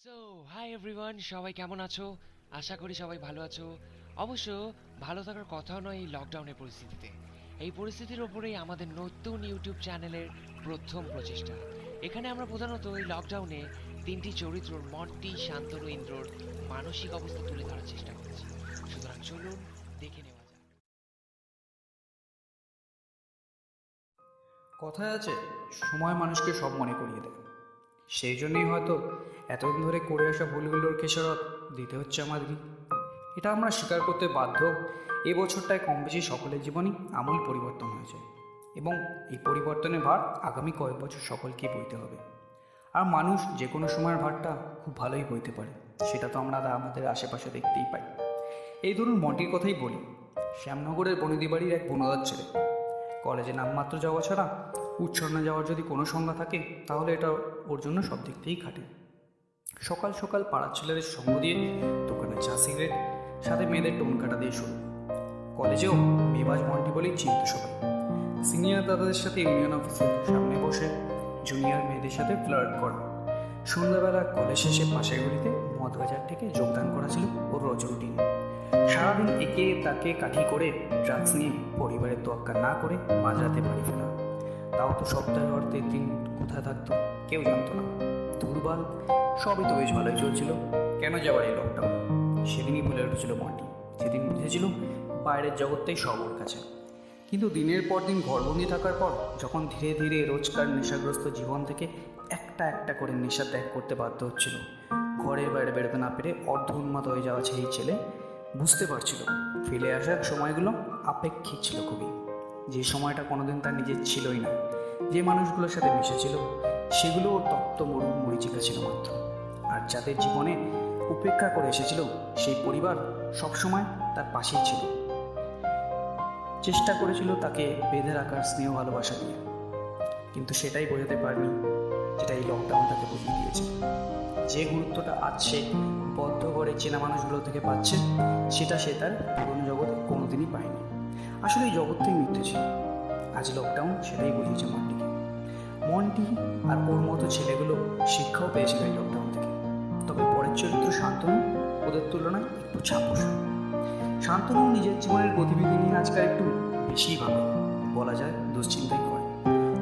So hi everyone, সবাই কেমন আছো? আশা করি সবাই ভালো আছো। অবশ্য ভালো থাকার কথাও নয় এই লকডাউনের পরিস্থিতিতে। এই পরিস্থিতির ওপরেই আমাদের নতুন ইউটিউব চ্যানেলের প্রথম প্রচেষ্টা। এখানে আমরা প্রধানত এই লকডাউনে তিনটি চরিত্রর মন্টি, শান্তনু, ইন্দ্রর মানসিক অবস্থা তুলে ধরার চেষ্টা করেছি। সুতরাং চলুন দেখে নেওয়া যাক। কথায় আছে, সময় মানুষকে সব মনে করিয়ে দেয়। সেই জন্যই হয়তো এতদিন ধরে করে আসা ভুলগুলোর খেসারত দিতে হচ্ছে আমাদেরই। এটা আমরা স্বীকার করতে বাধ্য। এ বছরটায় কম বেশি সকলের জীবনই আমূল পরিবর্তন হয়েছে, এবং এই পরিবর্তনের ভার আগামী কয়েক বছর সকলকেই বইতে হবে। আর মানুষ যে কোনো সময়ের ভারটা খুব ভালোই বইতে পারে, সেটা তো আমরা আমাদের আশেপাশে দেখতেই পাই। এই ধরুন মন্টির কথাই বলি। শ্যামনগরের বনেদি বাড়ির এক বনদার ছেলে। কলেজে নামমাত্র যাওয়া ছাড়া উচ্ছন্নে যাওয়ার যদি কোনো সংজ্ঞা থাকে, তাহলে এটা ওর জন্য সব দিক থেকেই খাটে। সকাল সকাল পাড়ার ছেলেদের সঙ্গ দিয়ে দোকানে চা সিগারেট, সাথে মেয়েদের টোন কাটা দিয়ে শুরু। কলেজেও মেবাজ মন্টি বলেই চিনত সবাই। সিনিয়র দাদাদের সাথে ইউনিয়ন অফিসের সামনে বসে জুনিয়র মেয়েদের সাথে ফ্লার্ট করা। সন্ধ্যাবেলা কলেজ শেষে পাশের গলিতে মদ বাজার থেকে যোগদান করা ছিল ওর রোজ রুটিন। সারাদিন একে তাকে কাঠি করে ড্রাগস নিয়ে পরিবারের তোয়াক্কা না করে মাঝরাতে বাড়ি ফেরা। তাও তো সপ্তাহে অর্ধেক দিন কোথায় থাকতো কেউ জানতো না। দুর্বল সবই তো বেশ ভালোই চলছিল, কেন যাবার এই লকডাউন? সেদিনই ভুলে উঠেছিল মন্টি। সেদিন বুঝেছিল বাইরের জগৎটাই সব ওর কাছে। কিন্তু দিনের পর দিন ঘরবন্দি থাকার পর যখন ধীরে ধীরে রোজকার নেশাগ্রস্ত জীবন থেকে একটা একটা করে নেশা ত্যাগ করতে বাধ্য হচ্ছিল, ঘরের বাইরে বেরোতে না পেরে অর্ধ উন্মাদ হয়ে যাওয়া সেই ছেলে বুঝতে পারছিল ফেলে আসার সময়গুলো আপেক্ষিক ছিল খুবই। যে সময়টা কোনোদিন তার নিজের ছিলই না, যে মানুষগুলোর সাথে মিশেছিল সেগুলো ওর তপ্ত মরিচিকা ছিল মাত্র। আর যাদের জীবনে উপেক্ষা করে এসেছিল, সেই পরিবার সবসময় তার পাশেই ছিল, চেষ্টা করেছিল তাকে বেঁধে রাখার স্নেহ ভালোবাসা দিয়ে। কিন্তু সেটাই বোঝাতে পারেনি যেটা এই লকডাউন তাকে বুঝিয়ে দিয়েছে। যে গুরুত্বটা আজ সে বদ্ধ করে চেনা মানুষগুলো থেকে পাচ্ছে, সেটা সে তার পুরনো জগতে কোনোদিনই পায়নি। আসলে এই জগৎটাই মিথ্যে ছিল। আজ লকডাউন সেটাই বুঝিয়েছে মন্টিকে। মন্টি আর ওর মতো ছেলেগুলো শিক্ষাও পেয়েছিল এই লকডাউন থেকে। তবে পরের চরিত্র শান্তনু ওদের তুলনায় একটু ছাপোষ। শান্তনু নিজের জীবনের গতিবিধি নিয়ে আজকাল একটু বেশিই ভাবে, বলা যায় দুশ্চিন্তাই করে।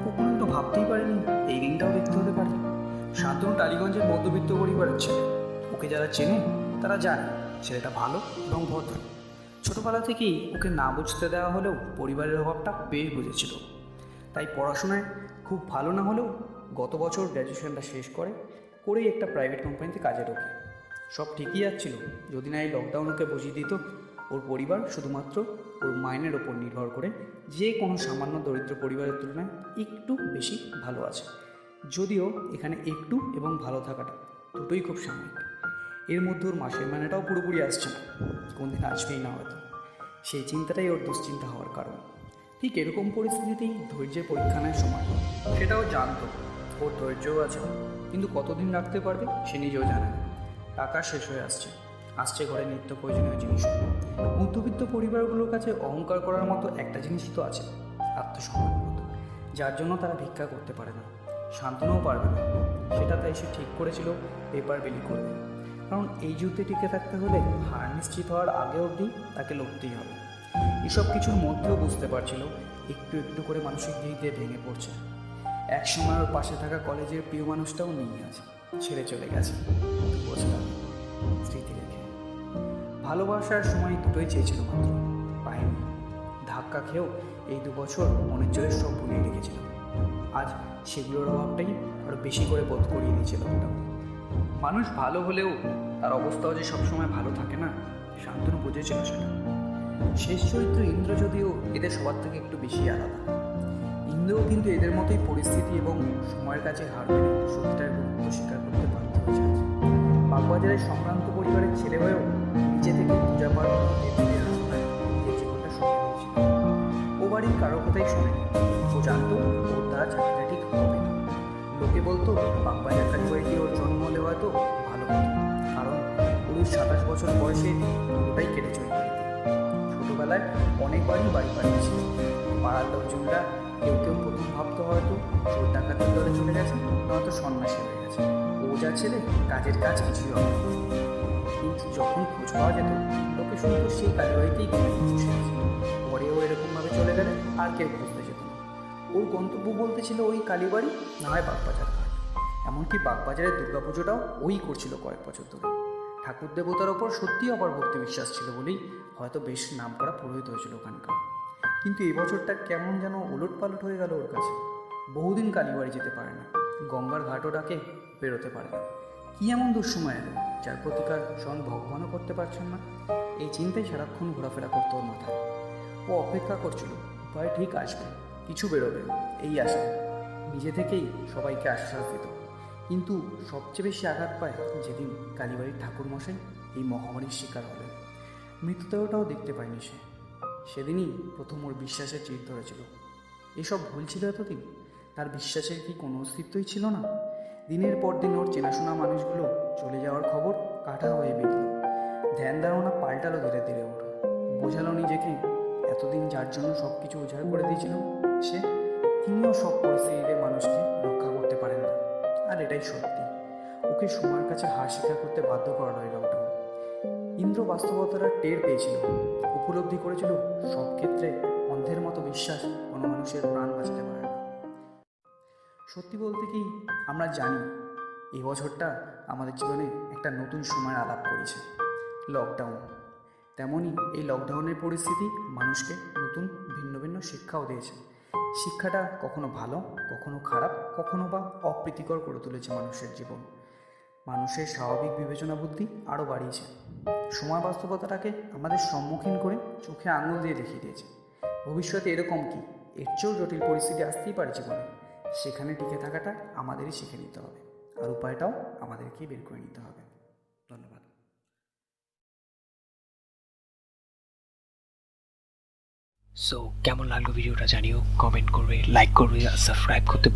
ও কোনো একটু ভাবতেই পারেনি এই দিনটাও দেখতে হতে পারে। শান্তনু টালিগঞ্জের মধ্যবিত্ত পরিবারের ছেলে। ওকে যারা চেনে তারা জানে ছেলেটা ভালো এবং ভদ্র। ছোটবেলা থেকেই ওকে না বুঝতে দেওয়া হলেও পরিবারের অভাবটা বেশ বুঝেছিল। তাই পড়াশোনায় খুব ভালো না হলেও গত বছর গ্র্যাজুয়েশনটা শেষ করেই একটা প্রাইভেট কোম্পানিতে কাজে ঢোকে। সব ঠিকই যাচ্ছিল, যদি না এই লকডাউন ওকে বুঝিয়ে দিত ওর পরিবার শুধুমাত্র ওর মাইনের ওপর নির্ভর করে যে কোনো সামান্য দরিদ্র পরিবারের তুলনায় একটু বেশি ভালো আছে। যদিও এখানে একটু এবং ভালো থাকাটা দুটোই খুব সাময়িক। এর মধ্যে ওর মাসের মানেটাও পুরোপুরি আসছে না, কোনদিন আসবেই না হয়তো। সেই চিন্তাটাই ওর দুশ্চিন্তা হওয়ার কারণ। ঠিক এরকম পরিস্থিতিতেই ধৈর্যের পরীক্ষা নেয় সময়। সেটাও জানতো ওর ধৈর্যও আছে, কিন্তু কতদিন রাখতে পারবে সে নিজেও জানে না। টাকা শেষ হয়ে আসছে ঘরে নিত্য প্রয়োজনীয় জিনিস। মধ্যবিত্ত পরিবারগুলোর কাছে অহংকার করার মতো একটা জিনিসই তো আছে, আত্মসম্মানবোধ, যার জন্য তারা ভিক্ষা করতে পারে না। শান্তনুও পারবে না, সেটা তাই সে ঠিক করেছিল পেপার বিলি করবে। কারণ এই যুদ্ধে টিকে থাকতে হলে হার নিশ্চিত হওয়ার আগে অবধি তাকে লড়তেই হবে। এসব কিছুর মধ্যেও বুঝতে পারছিল একটু একটু করে মানসিক দিক দিয়ে ভেঙে পড়ছে। এক সময় ওর পাশে থাকা কলেজের প্রিয় মানুষটাও নেই আছে, ছেড়ে চলে গেছে বুঝলাম স্মৃতি রেখে। ভালোবাসার সময় দুটোই চেয়েছিল মাত্র, পায়নি। ধাক্কা খেয়েও এই 2 বছর মনের জোরে সব ভুলিয়ে রেখেছিল। আজ সেগুলোর অভাবটাই আরও বেশি করে বোধ করিয়ে দিয়েছিল লকডাউন। মানুষ ভালো হলেও তার অবস্থাও যে সবসময় ভালো থাকে না, শান্তনু বুঝেছিল সেটা। শেষ চরিত্র ইন্দ্র যদিও এদের সবার থেকে একটু বেশি আলাদা। ইন্দ্রও কিন্তু এদের মতোই পরিস্থিতি এবং সময়ের কাছে হার মেনে সত্যিটার গুরুত্ব স্বীকার করতে বাধ্য হয়েছে। বাগবাজারের সম্ভ্রান্ত পরিবারের ছেলে হয়েও নিচে থেকে পূজা পাঠ এই জীবনটা শুরু হয়েছিল। ও বাড়ির কারো কথাই শোনেনি। ও জানতো ওর দ্বারা চাকরিটা ঠিক হবে না। লোকে বলতো বাগবাজার কালীবাড়িতে ওর জন্ম হলে হয়তো ভালো হতো, কারণ 27 বছর বয়সে পুরোটাই কেটে চলে যেত। ছোটোবেলায় অনেকবারই বাড়ি পাঠিয়েছিল। পাড়ার লোকজনরা কেউ কেউ প্রথম ভাবতো হয়তো চোর ডাকাতের দলে চলে গেছে, নয়তো সন্ন্যাসী হয়ে গেছে। গেছে। ও যা ছেলে, কাজের কাজ কিছুই হবে না। কিন্তু যখন খোঁজ পাওয়া যেত, লোকে শুনতো সেই কালীবাড়িতেই বসে আছে। পরে ও এরকমভাবে চলে গেলে আর কেউ খুঁজতে যেত না। ওর গন্তব্য বলতে ছিল ওই কালীবাড়ি, না হয় বাগবাজার ঘাট। এমনকি বাগবাজারের দুর্গাপুজোটাও ওই করছিল কয়েক বছর ধরে। ঠাকুর দেবতার ওপর সত্যিই অপার ভক্তি বিশ্বাস ছিল বলেই হয়তো বেশ নাম করা পুরোহিত হয়েছিল ওখানকার। কিন্তু এই বছরটা কেমন যেন ওলট পালট হয়ে গেল ওর কাছে। বহুদিন কালীবাড়ি যেতে পারে না, গঙ্গার ঘাটও ডাকে, বেরোতে পারে না। কী এমন দুঃসময় এলো যার প্রতিকার স্বয়ং ভগবানও করতে পারছেন না? এই চিন্তায় সারাক্ষণ ঘোরাফেরা করতো ওর মাথায়। ও অপেক্ষা করছিল উপায় ঠিক আসবে, কিছু বেরোবে, এই আশায় নিজে থেকেই সবাইকে আশ্বাস দিত। কিন্তু সবচেয়ে বেশি আঘাত পায় যেদিন কালীবাড়ির ঠাকুরমশাই এই মহামারীর শিকার হলেন। মৃতদেহটাও দেখতে পায়নি সে। সেদিনই প্রথম ওর বিশ্বাসের চির ধরেছিল। এসব ভুল ছিল এতদিন? তার বিশ্বাসের কি কোনো অস্তিত্বই ছিল না? দিনের পর দিন ওর চেনাশোনা মানুষগুলো চলে যাওয়ার খবর কাটা হয়ে বিঁধল। ধ্যান ধারণা পাল্টালো ধীরে ধীরে ওর। বোঝালো নিজেকে এতদিন যার জন্য সব কিছু উজাড় করে দিয়েছিল সে, তিনিও সব পরিস্থিতিতে মানুষকে রক্ষা করতে পারেন না। আর এটাই সত্যি। ওকে সময়ের কাছে হার স্বীকার করতে বাধ্য করালো এই লকডাউন। ইন্দ্র বাস্তবতাটা টের পেয়েছিল, উপলব্ধি করেছিল সব ক্ষেত্রে অন্ধের মতো বিশ্বাস কোনো মানুষের প্রাণ বাঁচাতে পারে না। সত্যি বলতে কি, আমরা জানি এই বছরটা আমাদের জীবনে একটা নতুন সময় আলাপ করেছে, লকডাউন। তেমনই এই লকডাউনের পরিস্থিতি মানুষকে নতুন ভিন্ন ভিন্ন শিক্ষাও দিয়েছে। শিক্ষাটা কখনো ভালো, কখনো খারাপ, কখনো বা অপ্রীতিকর করে তুলেছে মানুষের জীবন। মানুষের স্বাভাবিক বিবেচনা বুদ্ধি আরও বাড়িয়েছে। সময় বাস্তবতাটাকে আমাদের সম্মুখীন করে চোখে আঙুল দিয়ে দেখিয়ে দিয়েছে ভবিষ্যতে এরকম কি, এর চেয়েও জটিল পরিস্থিতি আসতেই পারে জীবনে। সেখানে টিকে থাকাটা আমাদেরই শিখে নিতে হবে, আর উপায়টাও আমাদেরকেই বের করে নিতে হবে। ধন্যবাদ। সো কেমন লাগলো ভিডিওটা জানিও, কমেন্ট করবে, লাইক করবে, আর সাবস্ক্রাইব করতে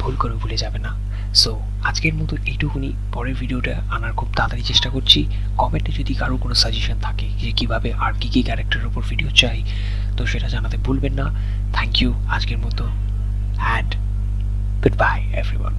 ভুলে যাবে না। সো আজকের মতো এইটুকুনি। পরের ভিডিওটা আনার খুব তাড়াতাড়ি চেষ্টা করছি। কমেন্টে যদি কারো কোনো সাজেশন থাকে যে কীভাবে আর কী কী ক্যারেক্টারের উপর ভিডিও চাই, তো সেটা জানাতে ভুলবেন না। থ্যাংক ইউ আজকের মতো, অ্যান্ড গুড বাই এভরিওয়ান।